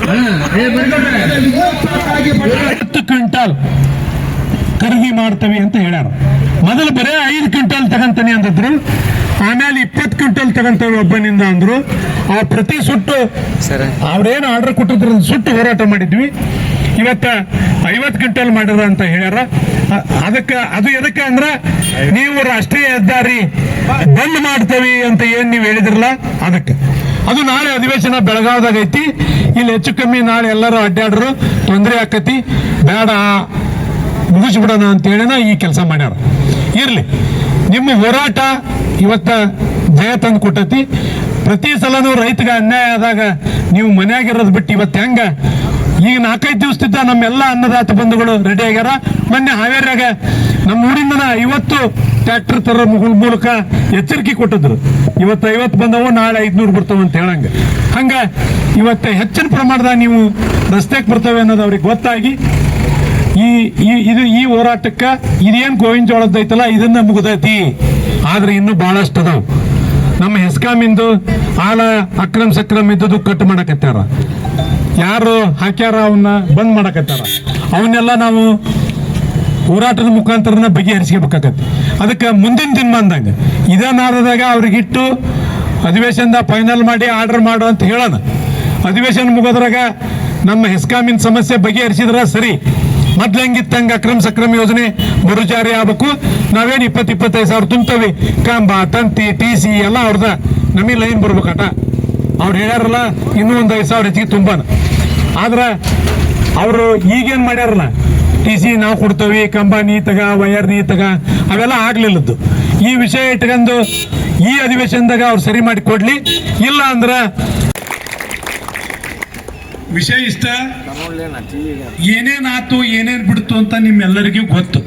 10 quintal ಖರೀದಿ ಮಾಡ್ತೇವೆ ಅಂತ ಹೇಳ್ಯಾರ. ಮೊದಲು ಬರೇ 5 ಕ್ವಿಂಟಾಲ್ ತಗಂತಾನೆ ಅಂದಿದ್ರು, ಆಮೇಲೆ 20 ಕ್ವಿಂಟಾಲ್ ತಗಂತೇವೆ ಒಬ್ಬನಿಂದ ಅಂದ್ರು. ಆ ಪ್ರತಿ ಸುಟ್ಟು ಅವ್ರೇನು ಆರ್ಡರ್ ಕೊಟ್ಟಿದ್ರು ಸುಟ್ಟು ಹೋರಾಟ ಮಾಡಿದ್ವಿ. ಇವತ್ತ 50 ಕ್ವಿಂಟಲ್ ಮಾಡಿರ ಅಂತ ಹೇಳ್ಯಾರ. ಅದು ಎದಕ್ಕೆ ಅಂದ್ರೆ ನೀವು ರಾಷ್ಟ್ರೀಯ ಹೆದ್ದಾರಿ ಬಂದ್ ಮಾಡ್ತೇವಿ ಅಂತ ಏನ್ ನೀವು ಹೇಳಿದ್ರಲ್ಲ ಅದಕ್ಕೆ. ಅದು ನಾಳೆ ಅಧಿವೇಶನ ಬೆಳಗಾವದಾಗ ಐತಿ. ಇಲ್ಲಿ ಹೆಚ್ಚು ಕಮ್ಮಿ ನಾಳೆ ಎಲ್ಲರೂ ಅಡ್ಡಾಡ್ರು ತೊಂದರೆ ಆಕತಿ, ಬೇಡ ಮುಗಿಸ್ಬಿಡೋಣ ಅಂತ ಹೇಳಿನ ಈ ಕೆಲಸ ಮಾಡ್ಯಾರ. ಇರ್ಲಿ, ನಿಮ್ಮ ಹೋರಾಟ ಇವತ್ತ ಜಯ ತಂದು ಕೊಟ್ಟತಿ. ಪ್ರತಿ ಸಲನೂ ರೈತಗೆ ಅನ್ಯಾಯ ಆದಾಗ ನೀವು ಮನ್ಯಾಗಿರೋದು ಬಿಟ್ಟು ಇವತ್ತು ಹೆಂಗ ಈಗ 4-5 ದಿವಸದಿಂದ ನಮ್ಮೆಲ್ಲ ಅನ್ನದಾತ ಬಂಧುಗಳು ರೆಡಿ ಆಗ್ಯಾರ. ಮೊನ್ನೆ ಹಾವೇರಿಯಾಗ ನಮ್ಮ ಊರಿಂದ 50 ಟ್ರ್ಯಾಕ್ಟರ್ ತರ ಮೂಲಕ ಎಚ್ಚರಿಕೆ ಕೊಟ್ಟಿದ್ರು. ಇವತ್ತು 50 ಬಂದವು, ನಾಳೆ 500 ಬರ್ತಾವ ಅಂತ ಹೇಳಂಗ. ಹಂಗ ಇವತ್ತು ಹೆಚ್ಚಿನ ಪ್ರಮಾಣದಾಗ ನೀವು ರಸ್ತೆಗೆ ಬರ್ತವೆ ಅನ್ನೋದು ಅವ್ರಿಗೆ ಗೊತ್ತಾಗಿ ಈ ಹೋರಾಟಕ್ಕೆ ಇದೇನು ಗೋವಿನ ಜೋಳದ ಐತಲ್ಲ ಇದನ್ನ ಮುಗಿದೈತಿ. ಆದ್ರೆ ಇನ್ನೂ ಬಹಳಷ್ಟು ಅದಾವ. ನಮ್ಮ ಹೆಸ್ಕಾಮಿಂದು ಆಲ ಅಕ್ರಮ್ ಸಕ್ರಮ್ ಇದ್ದದ್ದು ಕಟ್ ಮಾಡಕತ್ತಾರ, ಯಾರು ಹಾಕ್ಯಾರ ಅವನ್ನ ಬಂದ್ ಮಾಡಕತ್ತಾರ. ಅವನ್ನೆಲ್ಲ ನಾವು ಹೋರಾಟದ ಮುಖಾಂತರನ ಬಗೆಹರಿಸ್ಕೋಬೇಕಾಗತ್ತೆ. ಅದಕ್ಕೆ ಮುಂದಿನ ದಿನಮಾನದಾಗ ಇದೇ ಅವ್ರಿಗಿಟ್ಟು ಅಧಿವೇಶನದ ಫೈನಲ್ ಮಾಡಿ ಆರ್ಡರ್ ಮಾಡು ಅಂತ ಹೇಳೋಣ. ಅಧಿವೇಶನ ಮುಗೋದ್ರಾಗ ನಮ್ಮ ಹೆಸ್ಕಾಮಿನ ಸಮಸ್ಯೆ ಬಗೆಹರಿಸಿದ್ರ ಸರಿ. ಮೊದ್ಲು ಹೆಂಗಿತ್ತಂಗ ಅಕ್ರಮ್ ಸಕ್ರಮ್ ಯೋಜನೆ ಮರುಜಾರಿ ಆಗ್ಬೇಕು. ನಾವೇನು 20-25 ಸಾವಿರ ತುಂಬ್ತೇವೆ. ಕಂಬ, ತಂತಿ, TC ಎಲ್ಲ ಅವ್ರದ ನಮಗೆ ಲೈನ್ ಬರ್ಬೇಕಟ. ಅವ್ರು ಹೇಳ್ಯಾರಲ್ಲ ಇನ್ನೂ ಒಂದು 5 ಸಾವಿರ ಹೆಚ್ಚಿಗೆ ತುಂಬಾನ. ಆದ್ರೆ ಅವರು ಈಗೇನು ಮಾಡ್ಯಾರಲ್ಲ, TC ನಾವು ಕೊಡ್ತೇವೆ, ಕಂಬ ನೀ ತಗ, ವಯರ್ ನೀ ತಗ, ಅವೆಲ್ಲ ಆಗ್ಲಿಲ್ಲದ್ದು. ಈ ವಿಷಯ ಇಟ್ಕೊಂಡು ಈ ಅಧಿವೇಶನದಾಗ ಅವ್ರು ಸರಿ ಮಾಡಿ ಕೊಡ್ಲಿ. ಇಲ್ಲ ಅಂದ್ರೆ ವಿಷಯ ಇಷ್ಟ ಏನೇನಾತು ಏನೇನ್ ಬಿಡ್ತು ಅಂತ ನಿಮ್ಮೆಲ್ಲರಿಗೂ ಗೊತ್ತು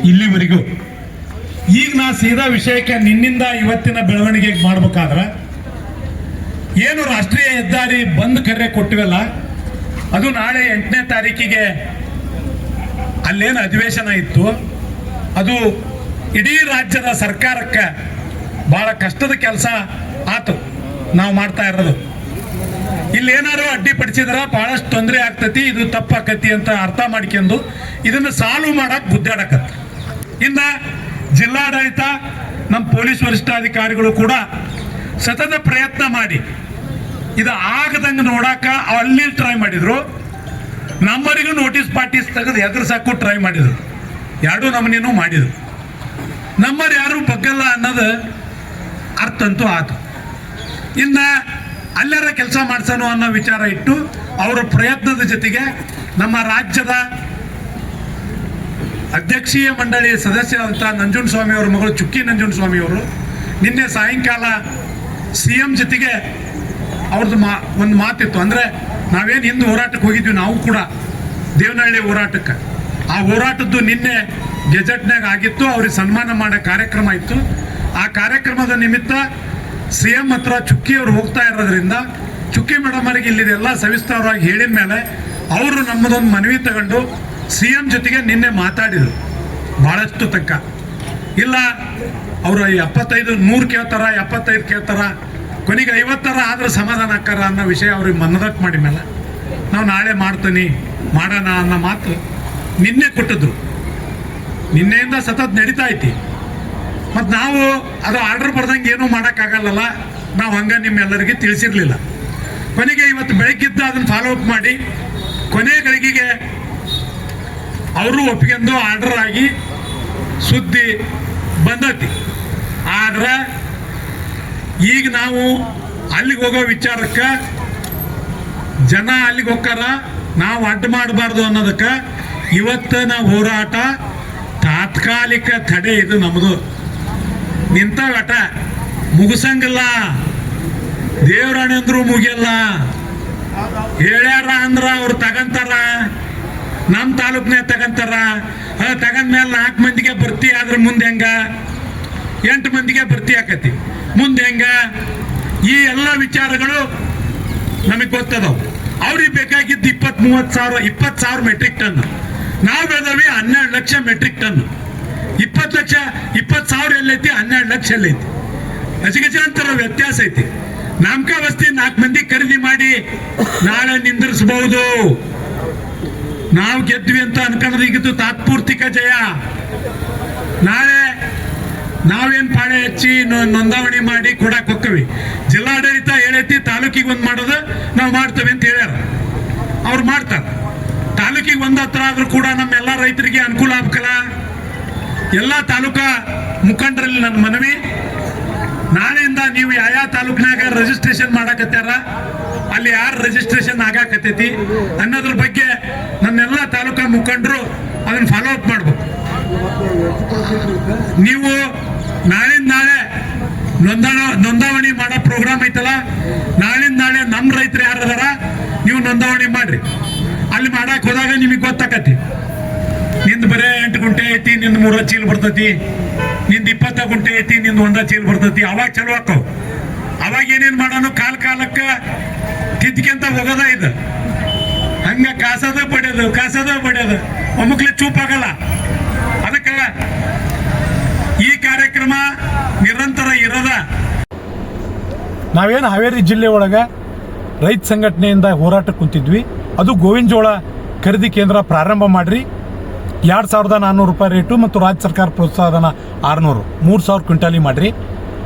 ಇಲ್ಲಿವರೆಗೂ. ಈಗ ನಾ ಸೀದಾ ವಿಷಯಕ್ಕೆ ನಿನ್ನಿಂದ ಇವತ್ತಿನ ಬೆಳವಣಿಗೆಗೆ ಮಾಡ್ಬೇಕಾದ್ರ ಏನು ರಾಷ್ಟ್ರೀಯ ಹೆದ್ದಾರಿ ಬಂದ್ ಕರೆ ಕೊಟ್ಟಿವಲ್ಲ, ಅದು ನಾಳೆ 8ನೇ ತಾರೀಕಿಗೆ ಅಲ್ಲೇನು ಅಧಿವೇಶನ ಇತ್ತು, ಅದು ಇಡೀ ರಾಜ್ಯದ ಸರ್ಕಾರಕ್ಕೆ ಬಹಳ ಕಷ್ಟದ ಕೆಲಸ ಆತು ನಾವು ಮಾಡ್ತಾ ಇರೋದು. ಇಲ್ಲಿ ಏನಾರು ಅಡ್ಡಿಪಡಿಸಿದ್ರ ಬಹಳಷ್ಟು ತೊಂದರೆ ಆಗ್ತತಿ, ಇದು ತಪ್ಪಾಕತಿ ಅಂತ ಅರ್ಥ ಮಾಡ್ಕೊಂಡು ಇದನ್ನು ಸಾಲ್ವ್ ಮಾಡಕ್ ಗುದ್ದಾಡಕತ್ತ. ಇನ್ನ ಜಿಲ್ಲಾಡಳಿತ, ನಮ್ಮ ಪೊಲೀಸ್ ವರಿಷ್ಠಾಧಿಕಾರಿಗಳು ಕೂಡ ಸತತ ಪ್ರಯತ್ನ ಮಾಡಿ ಇದು ಆಗದಂಗೆ ನೋಡಾಕ ಅಲ್ಲಿ ಟ್ರೈ ಮಾಡಿದ್ರು. ನಮ್ಮರಿಗೂ ನೋಟಿಸ್ ಪಾರ್ಟೀಸ್ ತೆಗೆದು ಎದುರಿಸಾಕು ಟ್ರೈ ಮಾಡಿದ್ರು. ಎರಡೂ ನಮನೇನು ಮಾಡಿದ್ರು. ನಮ್ಮರು ಯಾರು ಬಗ್ಗಲ್ಲ ಅನ್ನೋದು ಅರ್ಥ ಅಂತೂ ಆತು. ಇನ್ನ ಅಲ್ಲಾರ ಕೆಲಸ ಮಾಡ್ಸೋಣ ಅನ್ನೋ ವಿಚಾರ ಇಟ್ಟು ಅವರ ಪ್ರಯತ್ನದ ಜೊತೆಗೆ ನಮ್ಮ ರಾಜ್ಯದ ಅಧ್ಯಕ್ಷೀಯ ಮಂಡಳಿ ಸದಸ್ಯರಾದಂಥ ನಂಜುಂಡಸ್ವಾಮಿ ಅವರ ಮಗಳು ಚುಕ್ಕಿ ನಂಜುಂಡಸ್ವಾಮಿ ಅವರು ನಿನ್ನೆ ಸಾಯಂಕಾಲ CM ಜೊತೆಗೆ ಅವ್ರದ್ದು ಒಂದು ಮಾತಿತ್ತು. ಅಂದರೆ ನಾವೇನು ಹಿಂದೆ ಹೋರಾಟಕ್ಕೆ ಹೋಗಿದ್ವಿ ನಾವು ಕೂಡ, ದೇವನಹಳ್ಳಿ ಹೋರಾಟಕ್ಕೆ. ಆ ಹೋರಾಟದ್ದು ನಿನ್ನೆ ಗೆಜೆಟ್ನಾಗ ಆಗಿತ್ತು. ಅವ್ರಿಗೆ ಸನ್ಮಾನ ಮಾಡೋ ಕಾರ್ಯಕ್ರಮ ಇತ್ತು. ಆ ಕಾರ್ಯಕ್ರಮದ ನಿಮಿತ್ತ CM ಹತ್ರ ಚುಕ್ಕಿ ಅವರು ಹೋಗ್ತಾ ಇರೋದ್ರಿಂದ ಚುಕ್ಕಿ ಮೇಡಮ್ ಅವರಿಗೆ ಇಲ್ಲಿದೆಲ್ಲ ಸವಿಸ್ತಾರವಾಗಿ ಹೇಳಿದ ಮೇಲೆ ಅವರು ನಮ್ಮದೊಂದು ಮನವಿ ತಗೊಂಡು CM ಜೊತೆಗೆ ನಿನ್ನೆ ಮಾತಾಡಿದರು. ಭಾಳಷ್ಟು ತಕ್ಕ ಇಲ್ಲ, ಅವರು 75-100 ಕೇಳ್ತಾರ, 75 ಕೇಳ್ತಾರ, ಕೊನೆಗೆ 50 ಆದ್ರೆ ಸಮಾಧಾನ ಆಕ್ಕಾರ ಅನ್ನೋ ವಿಷಯ ಅವ್ರಿಗೆ ಮನದಟ್ಟು ಮಾಡಿ ಮೇಲೆ ನಾವು ನಾಳೆ ಮಾಡ್ತೀನಿ ಮಾಡೋಣ ಅನ್ನೋ ಮಾತು ನಿನ್ನೆ ಕೊಟ್ಟಿದ್ರು. ನಿನ್ನೆಯಿಂದ ಸತತ ನಡೀತಾ ಐತಿ. ಮತ್ತು ನಾವು ಅದು ಆರ್ಡರ್ ಬರ್ದಂಗೆ ಏನೂ ಮಾಡೋಕ್ಕಾಗಲ್ಲಲ್ಲ, ನಾವು ಹಂಗೆ ನಿಮ್ಮೆಲ್ಲರಿಗೆ ತಿಳಿಸಿರ್ಲಿಲ್ಲ. ಕೊನೆಗೆ ಇವತ್ತು ಬೆಳಗ್ಗಿದ್ದ ಅದನ್ನು ಫಾಲೋ ಅಪ್ ಮಾಡಿ ಕೊನೆ ಗಳಿಗೆಗೆ ಅವರು ಒಪ್ಪಿಗೆಂದು ಆರ್ಡರ್ ಆಗಿ ಸುದ್ದಿ ಬಂದತಿ. ಆದ್ರೆ ಈಗ ನಾವು ಅಲ್ಲಿಗೆ ಹೋಗೋ ವಿಚಾರಕ್ಕೆ ಜನ ಅಲ್ಲಿಗೆ ಹೋಗ್ತಾರ, ನಾವು ಅಡ್ಡ ಮಾಡಬಾರ್ದು ಅನ್ನೋದಕ್ಕೆ ಇವತ್ತಿನ ಹೋರಾಟ ತಾತ್ಕಾಲಿಕ ತಡೆ. ಇದು ನಮ್ಮದು ನಿಂತ ಆಟ ಮುಗಿಸಂಗಿಲ್ಲ. ದೇವರಾಣಿ ಅಂದ್ರು ಮುಗಿಯಲ್ಲ. ಹೇಳ್ಯಾರ ಅಂದ್ರ ಅವ್ರು ತಗಂತಾರ, ನಮ್ಮ ತಾಲೂಕ್ನಾಗ ತಗಂತಾರ. ತಗಂದ್ಮೇಲೆ 4 ಮಂದಿಗೆ ಭರ್ತಿ ಆದ್ರೆ ಮುಂದೆ ಹೆಂಗ, 8 ಮಂದಿಗೆ ಭರ್ತಿ ಆಕತಿ ಮುಂದೆ ಹೆಂಗ? ಈ ಎಲ್ಲ ವಿಚಾರಗಳು ನಮಗೆ ಗೊತ್ತದವು. ಅವ್ರಿಗೆ ಬೇಕಾಗಿದ್ದು 20-30 ಸಾವಿರ ಮೆಟ್ರಿಕ್ ಟನ್. ನಾವು ಬೆಳೆದವಿ 12 ಲಕ್ಷ ಮೆಟ್ರಿಕ್ ಟನ್. 20 ಸಾವಿರ ಎಲ್ಲೈತಿ, 12 ಲಕ್ಷ ಎಲ್ಲೈತಿ. ಅಜಗಜಾಂತರ ವ್ಯತ್ಯಾಸ ಐತಿ. ನಾಮಕ ವಸ್ತಿ 4 ಮಂದಿ ಖರೀದಿ ನೋಂದಣಿ ಮಾಡಿ ನಾಳೆ ನಿಂದಿರಿಸಬಹುದು. ನಾವು ಗೆದ್ವಿ ಅಂತ ಅನ್ಕೊಂಡ್ರಿಗಿದ್ದು ತಾತ್ಪೂರ್ತಿಕ ಜಯ. ನಾಳೆ ನಾವೇನ್ ಪಾಳೆ ಹಚ್ಚಿ ನೋಂದಾವಣಿ ಮಾಡಿ ಕೊಡಕ್ ಹೋಗ್ತೀವಿ. ಜಿಲ್ಲಾಡಳಿತ ಹೇಳೈತಿ ತಾಲೂಕಿಗೆ ಒಂದ್ ಮಾಡೋದು ನಾವು ಮಾಡ್ತೇವೆ ಅಂತ ಹೇಳ್ಯಾರ. ಅವ್ರು ಮಾಡ್ತಾರೆ. ತಾಲೂಕಿಗೆ ಒಂದ್ ಹತ್ರ ಆದ್ರೂ ಕೂಡ ನಮ್ಮೆಲ್ಲ ರೈತರಿಗೆ ಅನುಕೂಲ ಆಗ್ಬೇಕಲ್ಲ. ಎಲ್ಲ ತಾಲೂಕಾ ಮುಖಂಡರಲ್ಲಿ ನನ್ನ ಮನವಿ, ನಾಳೆಯಿಂದ ನೀವು ಯಾವ ತಾಲೂಕಿನಾಗ ರಿಜಿಸ್ಟ್ರೇಷನ್ ಮಾಡಕತ್ತಾರ, ಅಲ್ಲಿ ಯಾರು ರಿಜಿಸ್ಟ್ರೇಷನ್ ಆಗಾಕತ್ತೈತಿ ಅನ್ನೋದ್ರ ಬಗ್ಗೆ ನನ್ನೆಲ್ಲ ತಾಲೂಕಾ ಮುಖಂಡರು ಅದನ್ನ ಫಾಲೋ ಅಪ್ ಮಾಡ್ಬೇಕು. ನೀವು ನಾಳಿಂದ ನಾಳೆ ನೋಂದಾವಣಿ ಮಾಡೋ ಪ್ರೋಗ್ರಾಮ್ ಐತಲ್ಲ, ನಾಳಿಂದ ನಾಳೆ ನಮ್ಮ ರೈತರು ಯಾರು ಅದಾರ ನೀವು ನೋಂದಾವಣಿ ಮಾಡ್ರಿ. ಅಲ್ಲಿ ಮಾಡಕ್ ಹೋದಾಗ ನಿಮಗೆ ಗೊತ್ತಾಕತಿ, ನಿಂದು ಬರೇ 8 ಗುಂಟೆ ಐತಿ, ನಿಂದು 3 ಚೀಲ ಬರ್ತೈತಿ, ನಿಂದು 20 ಗುಂಟೆ ಐತಿ, ನಿಂದು 1 ಚೀಲ ಬರ್ತೈತಿ. ಅವಾಗ ಚಲೋ ಆಕ್ಕವು. ಅವಾಗ ಏನೇನ್ ಮಾಡೋನು ಕಾಲಕ್ಕ ತಿದ್ಕೊಂತ ಹೋಗೋದ ಇದು. ಹಂಗ ಕಾಸದ ಬಡಿಯೋದು ಒಮ್ಮಕ್ಲೆ ಚೂಪ್ ಆಗಲ್ಲ. ಅದಕ್ಕ ಈ ಕಾರ್ಯಕ್ರಮ ನಿರಂತರ ಇರದ. ನಾವೇನು ಹಾವೇರಿ ಜಿಲ್ಲೆ ಒಳಗೆ ರೈತ ಸಂಘಟನೆಯಿಂದ ಹೋರಾಟಕ್ಕೆ ಕುಂತಿದ್ವಿ. ಅದು ಗೋವಿನ ಜೋಳ ಖರೀದಿ ಕೇಂದ್ರ ಪ್ರಾರಂಭ ಮಾಡ್ರಿ. 2,400 ರೂಪಾಯಿ ರೇಟು ಮತ್ತು ರಾಜ್ಯ ಸರ್ಕಾರ ಪ್ರೋತ್ಸಾಹಧನ 600, 3,000 ಕ್ವಿಂಟಾಲಿ ಮಾಡಿರಿ.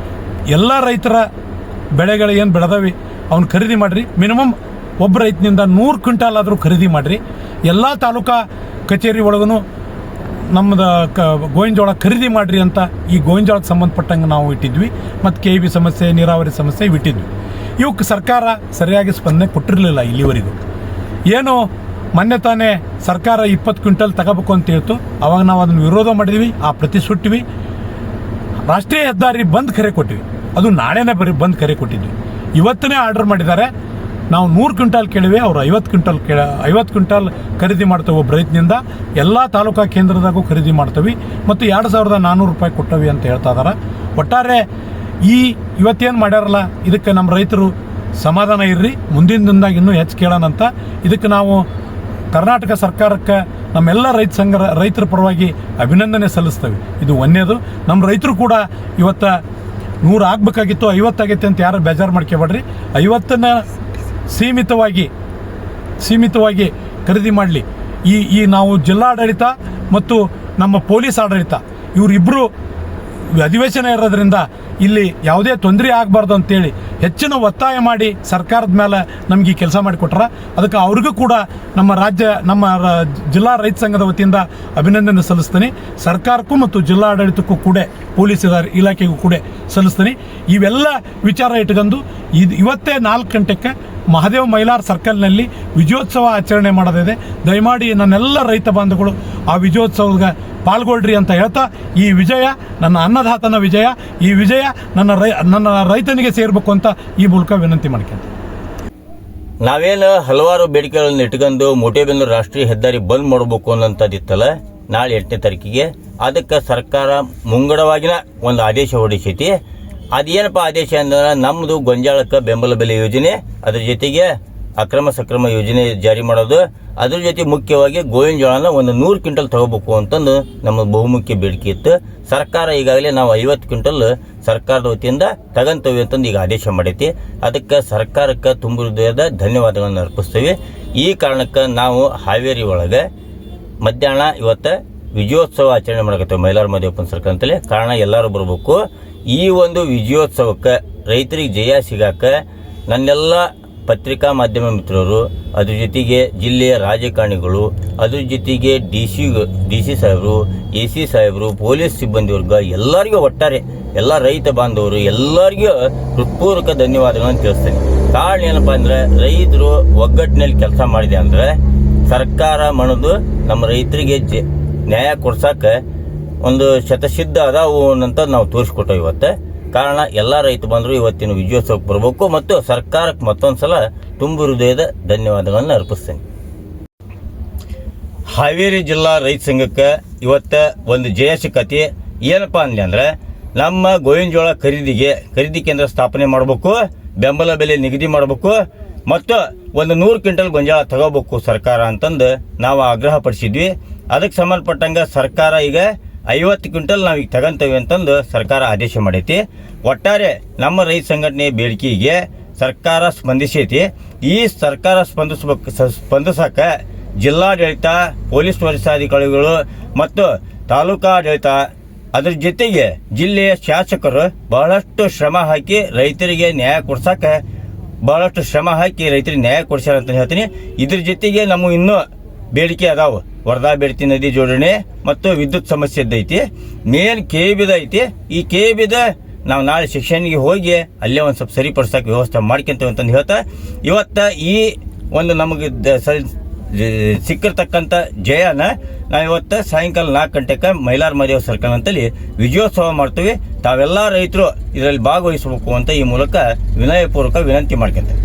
ಎಲ್ಲ ರೈತರ ಬೆಳೆಗಳು ಏನು ಬೆಳೆದವಿ ಅವ್ನು ಖರೀದಿ ಮಾಡಿರಿ. ಮಿನಿಮಮ್ ಒಬ್ಬ ರೈತನಿಂದ 100 ಕ್ವಿಂಟಾಲ್ ಆದರೂ ಖರೀದಿ ಮಾಡಿರಿ. ಎಲ್ಲ ತಾಲೂಕಾ ಕಚೇರಿ ಒಳಗೂ ನಮ್ಮದು ಗೋವಿನ ಜೋಳ ಖರೀದಿ ಮಾಡಿರಿ ಅಂತ ಈ ಗೋವಿನ ಜೋಳಕ್ಕೆ ಸಂಬಂಧಪಟ್ಟಂಗೆ ನಾವು ಇಟ್ಟಿದ್ವಿ. ಮತ್ತು KEB ಸಮಸ್ಯೆ, ನೀರಾವರಿ ಸಮಸ್ಯೆ ಇಟ್ಟಿದ್ವಿ. ಇವಕ್ಕೆ ಸರ್ಕಾರ ಸರಿಯಾಗಿ ಸ್ಪಂದನೆ ಕೊಟ್ಟಿರಲಿಲ್ಲ ಇಲ್ಲಿವರೆಗೂ. ಏನು ಮೊನ್ನೆ ತಾನೇ ಸರ್ಕಾರ 20 ಕ್ವಿಂಟಲ್ ತಗೋಬೇಕು ಅಂತ ಹೇಳ್ತು. ಅವಾಗ ನಾವು ಅದನ್ನು ವಿರೋಧ ಮಾಡಿದ್ವಿ, ಪ್ರತಿ ಸುಟ್ಟಿವಿ. ರಾಷ್ಟ್ರೀಯ ಹೆದ್ದಾರಿ ಬಂದ್ ಕರೆ ಕೊಟ್ಟಿವಿ. ಅದು ನಾಳೆನೇ ಬಂದ್ ಕರೆ ಕೊಟ್ಟಿದ್ವಿ. ಇವತ್ತನೇ ಆರ್ಡರ್ ಮಾಡಿದ್ದಾರೆ. ನಾವು 100 ಕ್ವಿಂಟಾಲ್ ಕೇಳಿವೆ, ಅವ್ರು 50 ಕ್ವಿಂಟಾಲ್ ಖರೀದಿ ಮಾಡ್ತೇವೆ ಒಬ್ಬ ರೈತನಿಂದ. ಎಲ್ಲ ತಾಲೂಕಾ ಕೇಂದ್ರದಾಗೂ ಖರೀದಿ ಮಾಡ್ತೇವೆ ಮತ್ತು 2,400 ರೂಪಾಯಿ ಕೊಟ್ಟವಿ ಅಂತ ಹೇಳ್ತಾ ಇದಾರೆ. ಒಟ್ಟಾರೆ ಇವತ್ತೇನು ಮಾಡ್ಯಾರಲ್ಲ, ಇದಕ್ಕೆ ನಮ್ಮ ರೈತರು ಸಮಾಧಾನ ಇರ್ರಿ. ಮುಂದಿನ ದಿನದಾಗ ಇನ್ನೂ ಹೆಚ್ಚು ಕೇಳೋಣಂತ. ಇದಕ್ಕೆ ನಾವು ಕರ್ನಾಟಕ ಸರ್ಕಾರಕ್ಕೆ ನಮ್ಮೆಲ್ಲ ರೈತರ ಪರವಾಗಿ ಅಭಿನಂದನೆ ಸಲ್ಲಿಸ್ತೇವೆ. ಇದು ಒಂದೇದು. ನಮ್ಮ ರೈತರು ಕೂಡ ಇವತ್ತು 100 ಆಗಬೇಕಾಗಿತ್ತು, 50 ಆಗೈತೆ ಅಂತ ಯಾರು ಬೇಜಾರು ಮಾಡ್ಕೋಬೇಡ್ರಿ. 50ನ್ನ ಸೀಮಿತವಾಗಿ ಖರೀದಿ ಮಾಡಲಿ. ಈ ನಾವು ಜಿಲ್ಲಾಡಳಿತ ಮತ್ತು ನಮ್ಮ ಪೊಲೀಸ್ ಆಡಳಿತ ಇವರಿಬ್ಬರು ಅಧಿವೇಶನ ಇರೋದ್ರಿಂದ ಇಲ್ಲಿ ಯಾವುದೇ ತೊಂದರೆ ಆಗಬಾರ್ದು ಅಂತೇಳಿ ಹೆಚ್ಚಿನ ಒತ್ತಾಯ ಮಾಡಿ ಸರ್ಕಾರದ ಮೇಲೆ ನಮ್ಗೆ ಈ ಕೆಲಸ ಮಾಡಿಕೊಟ್ರ. ಅದಕ್ಕೆ ಅವ್ರಿಗೂ ಕೂಡ ನಮ್ಮ ಜಿಲ್ಲಾ ರೈತ ಸಂಘದ ವತಿಯಿಂದ ಅಭಿನಂದನೆ ಸಲ್ಲಿಸ್ತೀನಿ. ಸರ್ಕಾರಕ್ಕೂ ಮತ್ತು ಜಿಲ್ಲಾಡಳಿತಕ್ಕೂ ಕೂಡ ಪೊಲೀಸ್ ಇಲಾಖೆಗೂ ಕೂಡ ಸಲ್ಲಿಸ್ತೀನಿ. ಇವೆಲ್ಲ ವಿಚಾರ ಇಟ್ಕೊಂಡು ಇವತ್ತೇ 4 ಗಂಟೆಗೆ ಮಹಾದೇವ ಮೈಲಾರ್ ಸರ್ಕಲ್ನಲ್ಲಿ ವಿಜಯೋತ್ಸವ ಆಚರಣೆ ಮಾಡೋದಿದೆ. ದಯಮಾಡಿ ನನ್ನೆಲ್ಲ ರೈತ ಬಾಂಧವರು ಆ ವಿಜಯೋತ್ಸವಕ್ಕೆ ಪಾಲ್ಗೊಳ್ರಿ ಅಂತ ಹೇಳ್ತಾ, ಈ ವಿಜಯ ನನ್ನ ಅನ್ನದಾತನ ವಿಜಯ, ಈ ವಿಜಯ ನನ್ನ ರೈತನಿಗೆ ಸೇರಬೇಕು ಅಂತ ಈ ಮೂಲಕ ವಿನಂತಿ ಮಾಡ್ಕೊಂತ, ನಾವೇನು ಹಲವಾರು ಬೇಡಿಕೆಗಳನ್ನು ಇಟ್ಕೊಂಡು ಮೋಟೆಬೆನ್ನೂರು ರಾಷ್ಟ್ರೀಯ ಹೆದ್ದಾರಿ ಬಂದ್ ಮಾಡಬೇಕು ಅನ್ನೋಂಥದ್ದಿತ್ತಲ್ಲ, ನಾಳೆ 8ನೇ ತಾರೀಕಿಗೆ ಅದಕ್ಕೆ ಸರ್ಕಾರ ಮುಂಗಡವಾಗಿನ ಒಂದು ಆದೇಶ ಹೊರಡಿಸೈತಿ. ಅದೇನಪ್ಪ ಆದೇಶ ಅಂದ್ರೆ, ನಮ್ಮದು ಗೊಂಜಾಳಕ್ಕೆ ಬೆಂಬಲ ಬೆಲೆ ಯೋಜನೆ, ಅದ್ರ ಜೊತೆಗೆ ಅಕ್ರಮ ಸಕ್ರಮ ಯೋಜನೆ ಜಾರಿ ಮಾಡೋದು, ಅದ್ರ ಜೊತೆ ಮುಖ್ಯವಾಗಿ ಗೋವಿನ ಜೋಳನ ಒಂದು 100 ಕ್ವಿಂಟಲ್ ತಗೋಬೇಕು ಅಂತಂದು ನಮ್ಮ ಬಹುಮುಖ್ಯ ಬೇಡಿಕೆ ಇತ್ತು. ಸರ್ಕಾರ ಈಗಾಗಲೇ ನಾವು 50 ಕ್ವಿಂಟಲ್ ಸರ್ಕಾರದ ವತಿಯಿಂದ ತಗಂತೇವೆ ಅಂತಂದು ಈಗ ಆದೇಶ ಮಾಡೈತಿ. ಅದಕ್ಕೆ ಸರ್ಕಾರಕ್ಕೆ ತುಂಬ ಹೃದಯದ ಧನ್ಯವಾದಗಳನ್ನು ಅರ್ಪಿಸ್ತೇವೆ. ಈ ಕಾರಣಕ್ಕೆ ನಾವು ಹಾವೇರಿ ಒಳಗೆ ಮಧ್ಯಾಹ್ನ ಇವತ್ತು ವಿಜಯೋತ್ಸವ ಆಚರಣೆ ಮಾಡಕತ್ತೇವೆ ಮೈಲಾರ ಮಹದೇವಪ್ಪನ ಸರ್ಕಲ್ ಅಂತಲೇ. ಕಾರಣ ಎಲ್ಲರೂ ಬರಬೇಕು. ಈ ಒಂದು ವಿಜಯೋತ್ಸವಕ್ಕೆ ರೈತರಿಗೆ ಜಯ ಸಿಗಾಕ ನನ್ನೆಲ್ಲ ಪತ್ರಿಕಾ ಮಾಧ್ಯಮ ಮಿತ್ರರು, ಅದ್ರ ಜೊತೆಗೆ ಜಿಲ್ಲೆಯ ರಾಜಕಾರಣಿಗಳು, ಅದ್ರ ಜೊತೆಗೆ ಡಿ ಸಿ ಸಾಹೇಬರು, AC ಸಾಹೇಬರು, ಪೊಲೀಸ್ ಸಿಬ್ಬಂದಿ ವರ್ಗ, ಎಲ್ಲರಿಗೂ ಒಟ್ಟಾರೆ ಎಲ್ಲ ರೈತ ಬಾಂಧವರು ಎಲ್ಲರಿಗೂ ಹೃತ್ಪೂರ್ವಕ ಧನ್ಯವಾದಗಳನ್ನು ತಿಳಿಸ್ತೇನೆ. ಕಾರಣ ಏನಪ್ಪ ಅಂದ್ರೆ, ರೈತರು ಒಗ್ಗಟ್ಟಿನಲ್ಲಿ ಕೆಲಸ ಮಾಡಿದೆ ಅಂದ್ರೆ ಸರ್ಕಾರ ಮಣದು ನಮ್ಮ ರೈತರಿಗೆ ನ್ಯಾಯ ಕೊಡ್ಸಕ್ಕ ಒಂದು ಶತಸಿದ್ಧ ಅದಾವು ಅಂತ ನಾವು ತೋರಿಸ್ಕೊಟ್ಟೇವೆ ಇವತ್ತು. ಕಾರಣ ಎಲ್ಲ ರೈತ ಬಂದರು ಇವತ್ತಿನ ವಿಜಯೋತ್ಸವಕ್ಕೆ ಬರಬೇಕು ಮತ್ತು ಸರ್ಕಾರಕ್ಕೆ ಮತ್ತೊಂದ್ಸಲ ತುಂಬ ಹೃದಯದ ಧನ್ಯವಾದಗಳನ್ನು ಅರ್ಪಿಸ್ತೇನೆ. ಹಾವೇರಿ ಜಿಲ್ಲಾ ರೈತ ಸಂಘಕ್ಕೆ ಇವತ್ತು ಒಂದು ಜಯ ಸಿಕ್ಕತಿ. ಏನಪ್ಪ ಅಂದ್ರೆ, ನಮ್ಮ ಗೋವಿನ ಜೋಳ ಖರೀದಿ ಕೇಂದ್ರ ಸ್ಥಾಪನೆ ಮಾಡಬೇಕು, ಬೆಂಬಲ ಬೆಲೆ ನಿಗದಿ ಮಾಡಬೇಕು ಮತ್ತು ಒಂದು 100 ಕ್ವಿಂಟಲ್ ಗೊಂಜಾಳ ತಗೋಬೇಕು ಸರ್ಕಾರ ಅಂತಂದು ನಾವು ಆಗ್ರಹ ಪಡಿಸಿದ್ವಿ. ಅದಕ್ಕೆ ಸಂಬಂಧಪಟ್ಟಂಗೆ ಸರ್ಕಾರ ಈಗ 50 ಕ್ವಿಂಟಲ್ ನಾವು ಈಗ ತಗಂತೇವೆ ಅಂತಂದು ಸರ್ಕಾರ ಆದೇಶ ಮಾಡೈತಿ. ಒಟ್ಟಾರೆ ನಮ್ಮ ರೈತ ಸಂಘಟನೆ ಬೇಡಿಕೆಗೆ ಸರ್ಕಾರ ಸ್ಪಂದಿಸೈತಿ. ಈ ಸರ್ಕಾರ ಸ್ಪಂದಿಸಕ ಜಿಲ್ಲಾಡಳಿತ, ಪೊಲೀಸ್ ವರಿಷ್ಠಾಧಿಕಾರಿಗಳು ಮತ್ತು ತಾಲೂಕಾಡಳಿತ, ಅದ್ರ ಜೊತೆಗೆ ಜಿಲ್ಲೆಯ ಶಾಸಕರು ಬಹಳಷ್ಟು ಶ್ರಮ ಹಾಕಿ ರೈತರಿಗೆ ನ್ಯಾಯ ಕೊಡ್ಸಕ್ಕೆ ರೈತರಿಗೆ ನ್ಯಾಯ ಕೊಡ್ಸ್ಯಾರ ಅಂತ ಹೇಳ್ತೀನಿ. ಇದ್ರ ಜೊತೆಗೆ ನಮ್ಮ ಇನ್ನೂ ಬೇಡಿಕೆ ಅದಾವು. ವರದಾ ಬೇಡ್ತಿ ನದಿ ಜೋಡಣೆ ಮತ್ತು ವಿದ್ಯುತ್ ಸಮಸ್ಯೆ ಇದ್ದೈತಿ. ಮೇನ್ KBದ ಐತಿ. ಈ KBದ ನಾವು ನಾಳೆ ಸೆಕ್ಷನ್ಗೆ ಹೋಗಿ ಅಲ್ಲೇ ಒಂದು ಸ್ವಲ್ಪ ಸರಿಪಡಿಸೋಕೆ ವ್ಯವಸ್ಥೆ ಮಾಡ್ಕೊಂತೇವೆ ಅಂತಂದು ಹೇಳ್ತಾ, ಇವತ್ತು ಈ ಒಂದು ನಮಗೆ ಸಿಕ್ಕಿರ್ತಕ್ಕಂಥ ಜಯನ ನಾವು ಇವತ್ತು ಸಾಯಂಕಾಲ 4 ಗಂಟೆಗೆ ಮೈಲಾರ ಮಹದೇವ ಸರ್ಕಲ್ ಅಂತಲ್ಲಿ ವಿಜಯೋತ್ಸವ ಮಾಡ್ತೀವಿ. ತಾವೆಲ್ಲ ರೈತರು ಇದರಲ್ಲಿ ಭಾಗವಹಿಸಬೇಕು ಅಂತ ಈ ಮೂಲಕ ವಿನಯಪೂರ್ವಕ ವಿನಂತಿ ಮಾಡ್ಕೊಂತೇವೆ.